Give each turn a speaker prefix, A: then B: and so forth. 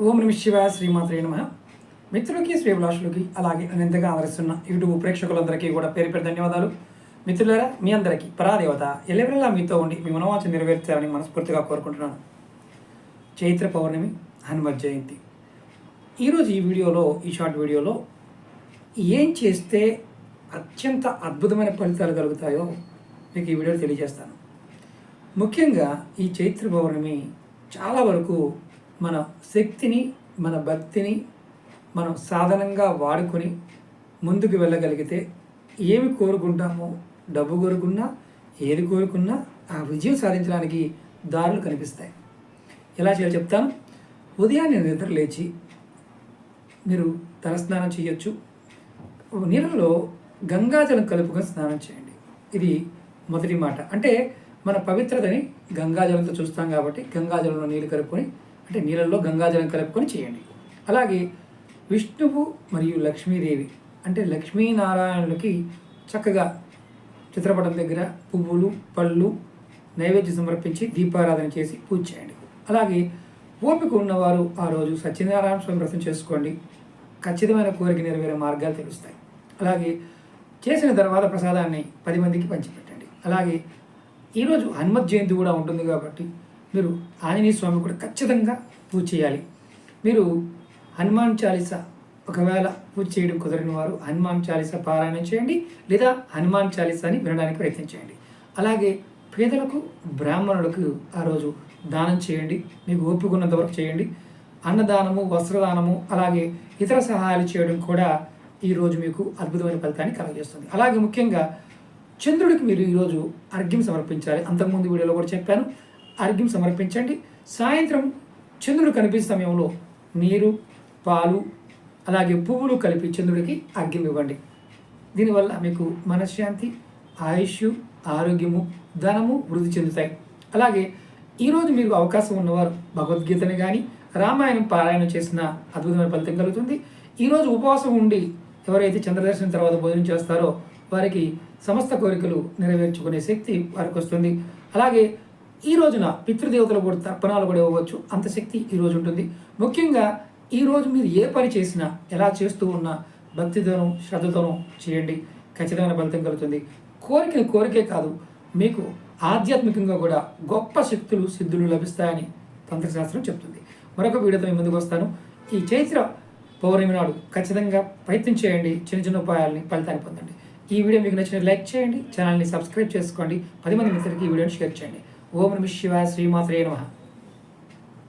A: ఓం నమ శివాయ శ్రీమాత్రే నమః. మిత్రులకి శ్రీభిలాషులకి అలాగే అనంతగా ఆదరిస్తున్న యూట్యూబ్ ప్రేక్షకులందరికీ కూడా పేరు పేరు ధన్యవాదాలు. మిత్రులారా, మీ అందరికీ పరాదేవత ఎల్లవెల్లా మీతో ఉండి మీ మనోవాంఛ నెరవేర్చాలని మనస్ఫూర్తిగా కోరుకుంటున్నాను. చైత్ర పౌర్ణమి, హనుమత్ జయంతి. ఈరోజు ఈ షార్ట్ వీడియోలో ఏం చేస్తే అత్యంత అద్భుతమైన ఫలితాలు కలుగుతాయో మీకు ఈ వీడియోలో తెలియజేస్తాను. ముఖ్యంగా ఈ చైత్ర పౌర్ణమి చాలా వరకు మన శక్తిని, మన భక్తిని మనం సాధనంగా వాడుకొని ముందుకు వెళ్ళగలిగితే ఏమి కోరుకుంటామో, డబ్బు కోరుకున్నా, ఏది కోరుకున్నా ఆ విజయం సాధించడానికి దారులు కనిపిస్తాయి. ఎలా చేయాలో చెప్తాను. ఉదయాన్నే నిద్ర లేచి మీరు తలస్నానం చేయొచ్చు. నీళ్ళలో గంగాజలం కలుపుకొని స్నానం చేయండి. ఇది మొదటి మాట. అంటే మన పవిత్రతని గంగాజలంతో చూస్తాం కాబట్టి గంగాజలంలో నీళ్ళు కలుపుకొని, అంటే నీళ్ళల్లో గంగాజలం కలుపుకొని చేయండి. అలాగే విష్ణువు మరియు లక్ష్మీదేవి, అంటే లక్ష్మీనారాయణులకి చక్కగా చిత్రపటం దగ్గర పువ్వులు, పళ్ళు నైవేద్యం సమర్పించి దీపారాధన చేసి పూజ చేయండి. అలాగే ఓపిక ఉన్నవారు ఆ రోజు సత్యనారాయణ స్వామి వ్రతం చేసుకోండి. ఖచ్చితమైన కోరిక నెరవేరే మార్గాలు తెలుస్తాయి. అలాగే చేసిన తర్వాత ప్రసాదాన్ని 10 మందికి పంచిపెట్టండి. అలాగే ఈరోజు హనుమత్ జయంతి కూడా ఉంటుంది కాబట్టి మీరు ఆంజనేయ స్వామి కూడా ఖచ్చితంగా పూజ చేయాలి. మీరు హనుమాన్ చాలీసా ఒకవేళ పూజ చేయడం కుదరని వారు హనుమాన్ చాలీసా పారాయణం చేయండి, లేదా హనుమాన్ చాలీసాని వినడానికి ప్రయత్నించండి. అలాగే పేదలకు, బ్రాహ్మణులకు ఆ రోజు దానం చేయండి. మీకు ఓపిక ఉన్నంత వరకు చేయండి. అన్నదానము, వస్త్రదానము, అలాగే ఇతర సహాయాలు చేయడం కూడా ఈరోజు మీకు అద్భుతమైన ఫలితాన్ని కలుగజేస్తుంది. అలాగే ముఖ్యంగా చంద్రుడికి మీరు ఈరోజు అర్ఘ్యం సమర్పించాలి. అంతకుముందు వీడియోలో కూడా చెప్పాను. అర్ఘ్యం సమర్పించండి. సాయంత్రం చంద్రుడు కనిపించే సమయంలో నీరు, పాలు, అలాగే పువ్వులు కలిపి చంద్రుడికి అర్ఘ్యం ఇవ్వండి. దీనివల్ల మీకు మనశ్శాంతి, ఆయుష్, ఆరోగ్యము, ధనము వృద్ధి చెందుతాయి. అలాగే ఈరోజు మీరు అవకాశం ఉన్నవారు భగవద్గీతని కానీ రామాయణం పారాయణం చేసిన అద్భుతమైన ఫలితం కలుగుతుంది. ఈరోజు ఉపవాసం ఉండి ఎవరైతే చంద్రదర్శనం తర్వాత భోజనం చేస్తారో వారికి సమస్త కోరికలు నెరవేర్చుకునే శక్తి వారికి వస్తుంది. అలాగే ఈ రోజున పితృదేవతలు కూడా తర్పణాలు కూడా ఇవ్వవచ్చు. అంత శక్తి ఈరోజు ఉంటుంది. ముఖ్యంగా ఈరోజు మీరు ఏ పని చేసినా, ఎలా చేస్తూ ఉన్నా భక్తితోనూ శ్రద్ధతోనూ చేయండి. ఖచ్చితమైన ఫలితం కలుగుతుంది. కోరికే కాదు, మీకు ఆధ్యాత్మికంగా కూడా గొప్ప శక్తులు, సిద్ధులు లభిస్తాయని తంత్రశాస్త్రం చెప్తుంది. మరొక వీడియోతో మీ ముందుకు వస్తాను. ఈ చైత్ర పౌర్ణమి నాడు ఖచ్చితంగా ప్రయత్నం చేయండి. చిన్న చిన్న ఉపాయాలని ఫలితాన్ని పొందండి. ఈ వీడియో మీకు నచ్చిన లైక్ చేయండి, ఛానల్ని సబ్స్క్రైబ్ చేసుకోండి, 10 మంది మిత్రులకి ఈ వీడియోని షేర్ చేయండి. ఓం నమః శివాయ శ్రీమాత్రే నమః.